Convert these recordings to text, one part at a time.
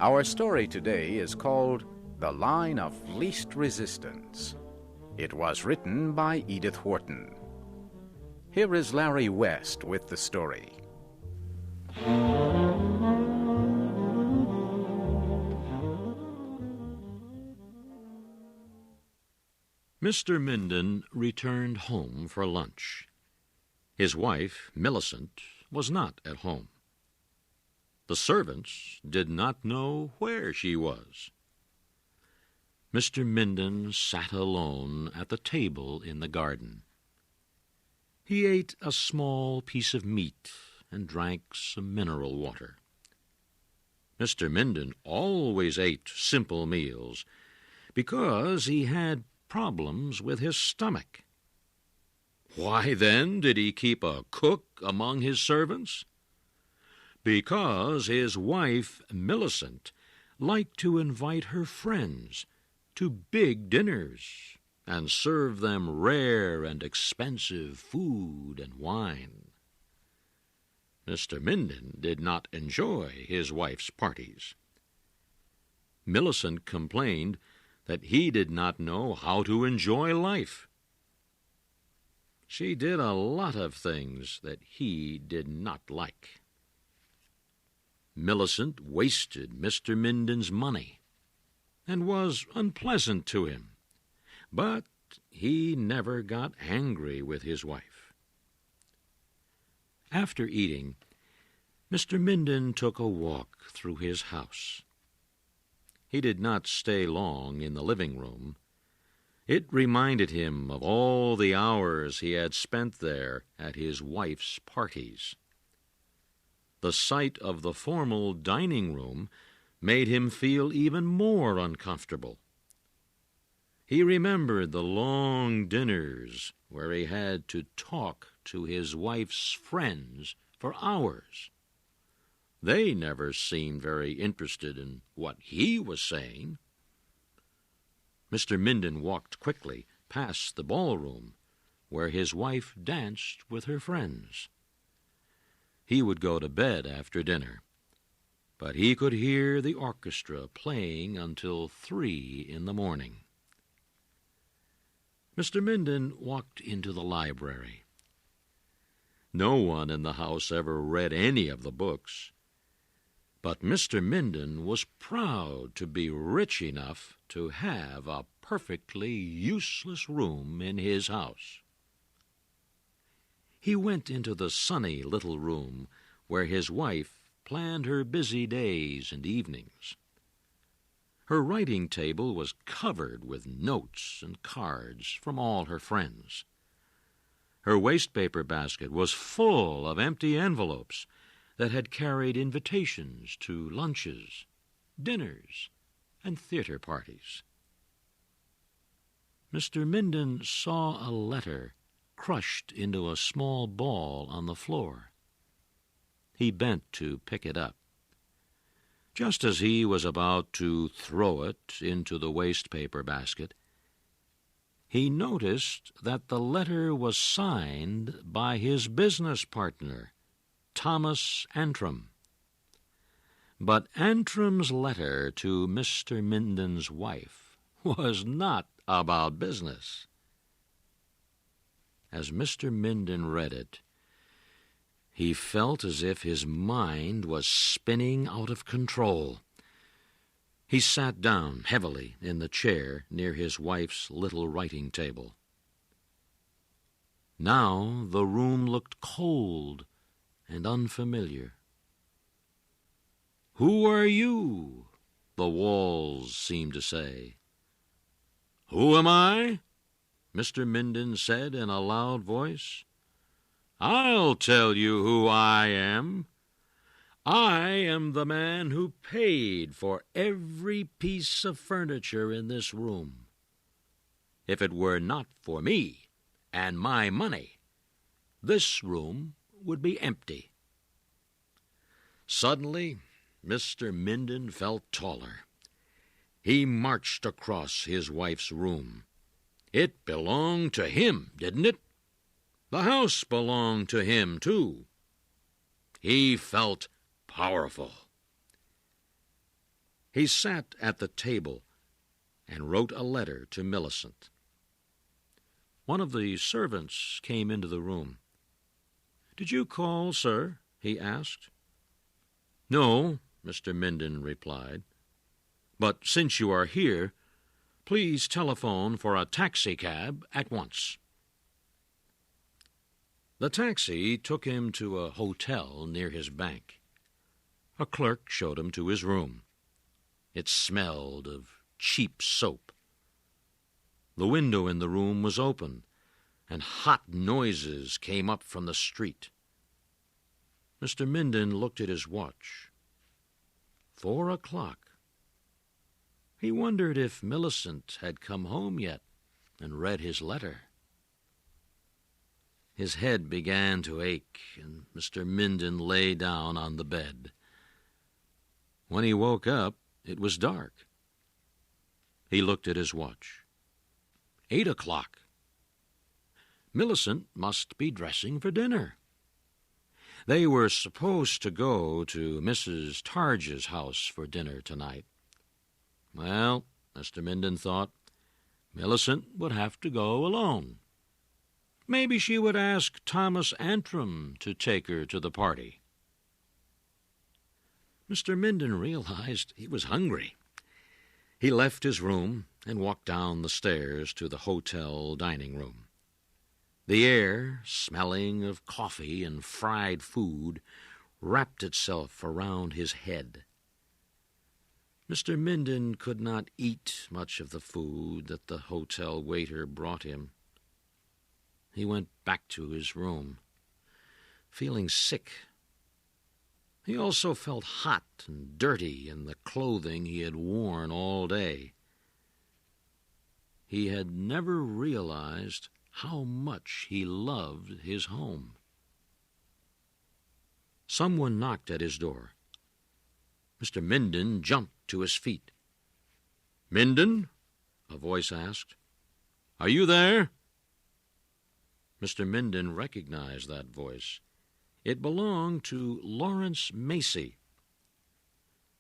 Our story today is called The Line of Least Resistance. It was written by Edith Wharton. Here is Larry West with the story. Mr. Minden returned home for lunch. His wife, Millicent, was not at home. The servants did not know where she was. Mr. Minden sat alone at the table in the garden. He ate a small piece of meat and drank some mineral water. Mr. Minden always ate simple meals because he had problems with his stomach. Why, then, did he keep a cook among his servants? Because his wife, Millicent, liked to invite her friends to big dinners and serve them rare and expensive food and wine. Mr. Minden did not enjoy his wife's parties. Millicent complained that he did not know how to enjoy life. She did a lot of things that he did not like. Millicent wasted Mr. Minden's money and was unpleasant to him, but he never got angry with his wife. After eating, Mr. Minden took a walk through his house. He did not stay long in the living room. It reminded him of all the hours he had spent there at his wife's parties. The sight of the formal dining room made him feel even more uncomfortable. He remembered the long dinners where he had to talk to his wife's friends for hours. They never seemed very interested in what he was saying. Mr. Minden walked quickly past the ballroom where his wife danced with her friends. He would go to bed after dinner, but he could hear the orchestra playing until 3 in the morning. Mr. Minden walked into the library. No one in the house ever read any of the books, but Mr. Minden was proud to be rich enough to have a perfectly useless room in his house. He went into the sunny little room where his wife planned her busy days and evenings. Her writing table was covered with notes and cards from all her friends. Her wastepaper basket was full of empty envelopes that had carried invitations to lunches, dinners, and theater parties. Mr. Minden saw a letter crushed into a small ball on the floor. He bent to pick it up. Just as he was about to throw it into the wastepaper basket, he noticed that the letter was signed by his business partner, Thomas Antrim. But Antrim's letter to Mr. Minden's wife was not about business. As Mr. Minden read it, he felt as if his mind was spinning out of control. He sat down heavily in the chair near his wife's little writing table. Now the room looked cold and unfamiliar. "Who are you?" the walls seemed to say. "Who am I?" Mr. Minden said in a loud voice. "I'll tell you who I am. I am the man who paid for every piece of furniture in this room. If it were not for me and my money, this room would be empty." Suddenly, Mr. Minden felt taller. He marched across his wife's room. It belonged to him, didn't it? The house belonged to him, too. He felt powerful. He sat at the table and wrote a letter to Millicent. One of the servants came into the room. "Did you call, sir?" he asked. "No," Mr. Minden replied. "But since you are here, please telephone for a taxicab at once." The taxi took him to a hotel near his bank. A clerk showed him to his room. It smelled of cheap soap. The window in the room was open, and hot noises came up from the street. Mr. Minden looked at his watch. 4 o'clock. He wondered if Millicent had come home yet and read his letter. His head began to ache, and Mr. Minden lay down on the bed. When he woke up, it was dark. He looked at his watch. 8 o'clock. Millicent must be dressing for dinner. They were supposed to go to Mrs. Targe's house for dinner tonight. Well, Mr. Minden thought, Millicent would have to go alone. Maybe she would ask Thomas Antrim to take her to the party. Mr. Minden realized he was hungry. He left his room and walked down the stairs to the hotel dining room. The air, smelling of coffee and fried food, wrapped itself around his head. Mr. Minden could not eat much of the food that the hotel waiter brought him. He went back to his room, feeling sick. He also felt hot and dirty in the clothing he had worn all day. He had never realized how much he loved his home. Someone knocked at his door. Mr. Minden jumped to his feet. "Minden?" a voice asked. "Are you there?" Mr. Minden recognized that voice. It belonged to Lawrence Macy.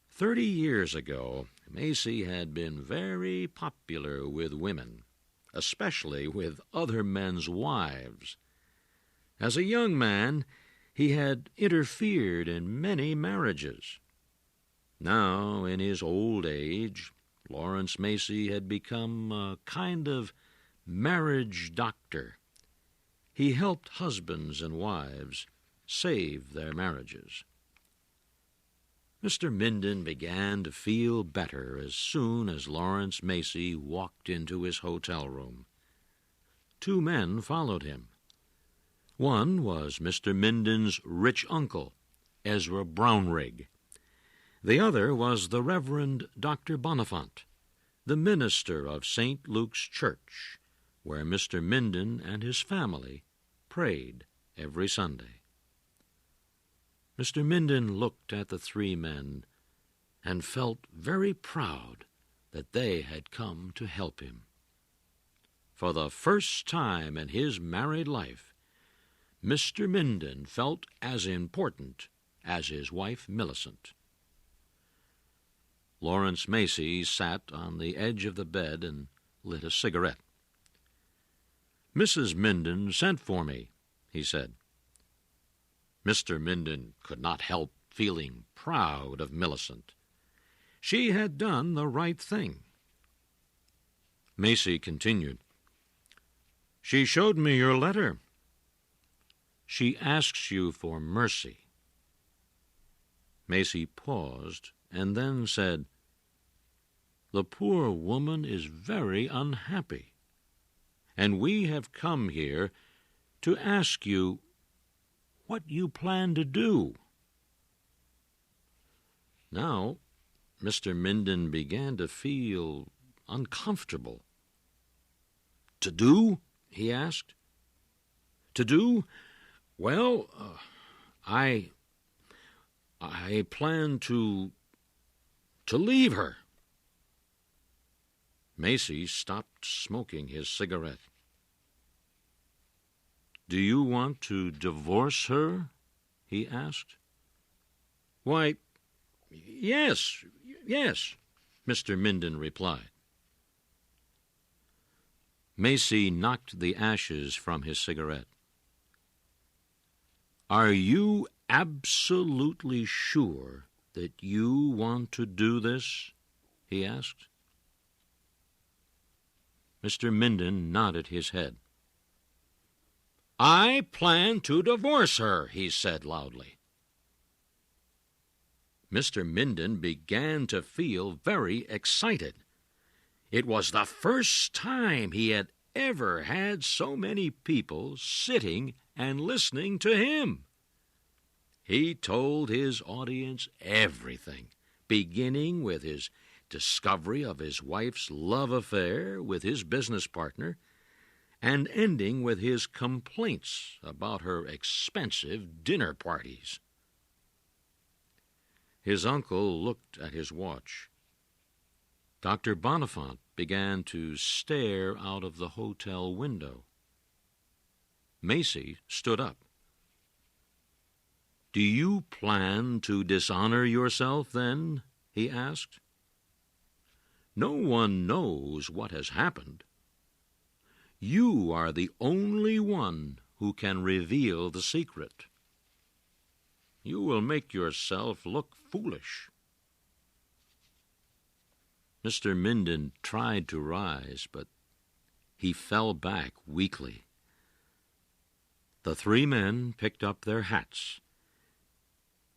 30 years ago, Macy had been very popular with women, especially with other men's wives. As a young man, he had interfered in many marriages. Now, in his old age, Lawrence Macy had become a kind of marriage doctor. He helped husbands and wives save their marriages. Mr. Minden began to feel better as soon as Lawrence Macy walked into his hotel room. 2 men followed him. One was Mr. Minden's rich uncle, Ezra Brownrigg. The other was the Reverend Dr. Bonifant, the minister of St. Luke's Church, where Mr. Minden and his family prayed every Sunday. Mr. Minden looked at the 3 men and felt very proud that they had come to help him. For the first time in his married life, Mr. Minden felt as important as his wife Millicent. Lawrence Macy sat on the edge of the bed and lit a cigarette. "Mrs. Minden sent for me," he said. Mr. Minden could not help feeling proud of Millicent. She had done the right thing. Macy continued, "She showed me your letter. She asks you for mercy." Macy paused and then said, "The poor woman is very unhappy, and we have come here to ask you what you plan to do." Now, Mr. Minden began to feel uncomfortable. "To do?" he asked. "To do? Well, I plan to leave her." Macy stopped smoking his cigarette. "Do you want to divorce her?" he asked. "Why, yes. Mr. Minden replied. Macy knocked the ashes from his cigarette. "Are you absolutely sure that you want to do this?" he asked. Mr. Minden nodded his head. "I plan to divorce her," he said loudly. Mr. Minden began to feel very excited. It was the first time he had ever had so many people sitting and listening to him. He told his audience everything, beginning with his discovery of his wife's love affair with his business partner, and ending with his complaints about her expensive dinner parties. His uncle looked at his watch. Dr. Bonifant began to stare out of the hotel window. Macy stood up. "Do you plan to dishonor yourself, then?" he asked. "No one knows what has happened. You are the only one who can reveal the secret. You will make yourself look foolish." Mr. Minden tried to rise, but he fell back weakly. The three men picked up their hats.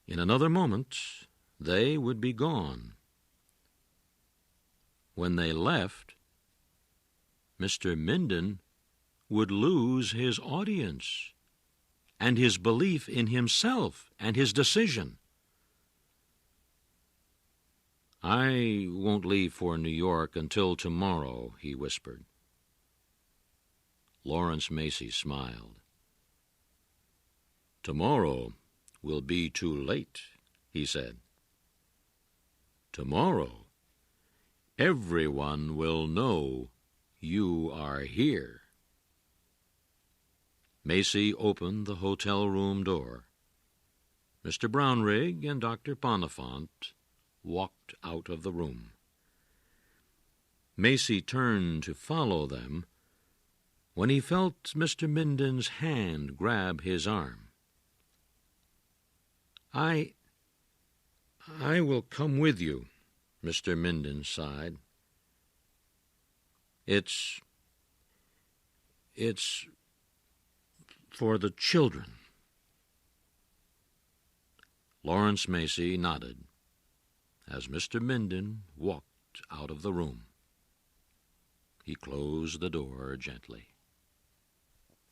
In another moment, they would be gone. When they left, Mr. Minden would lose his audience and his belief in himself and his decision. "I won't leave for New York until tomorrow," he whispered. Lawrence Macy smiled. "Tomorrow will be too late," he said. "Tomorrow, everyone will know you are here." Macy opened the hotel room door. Mr. Brownrigg and Dr. Bonifant walked out of the room. Macy turned to follow them when he felt Mr. Minden's hand grab his arm. I will come with you," Mr. Minden sighed. It's for the children." Lawrence Macy nodded as Mr. Minden walked out of the room. He closed the door gently.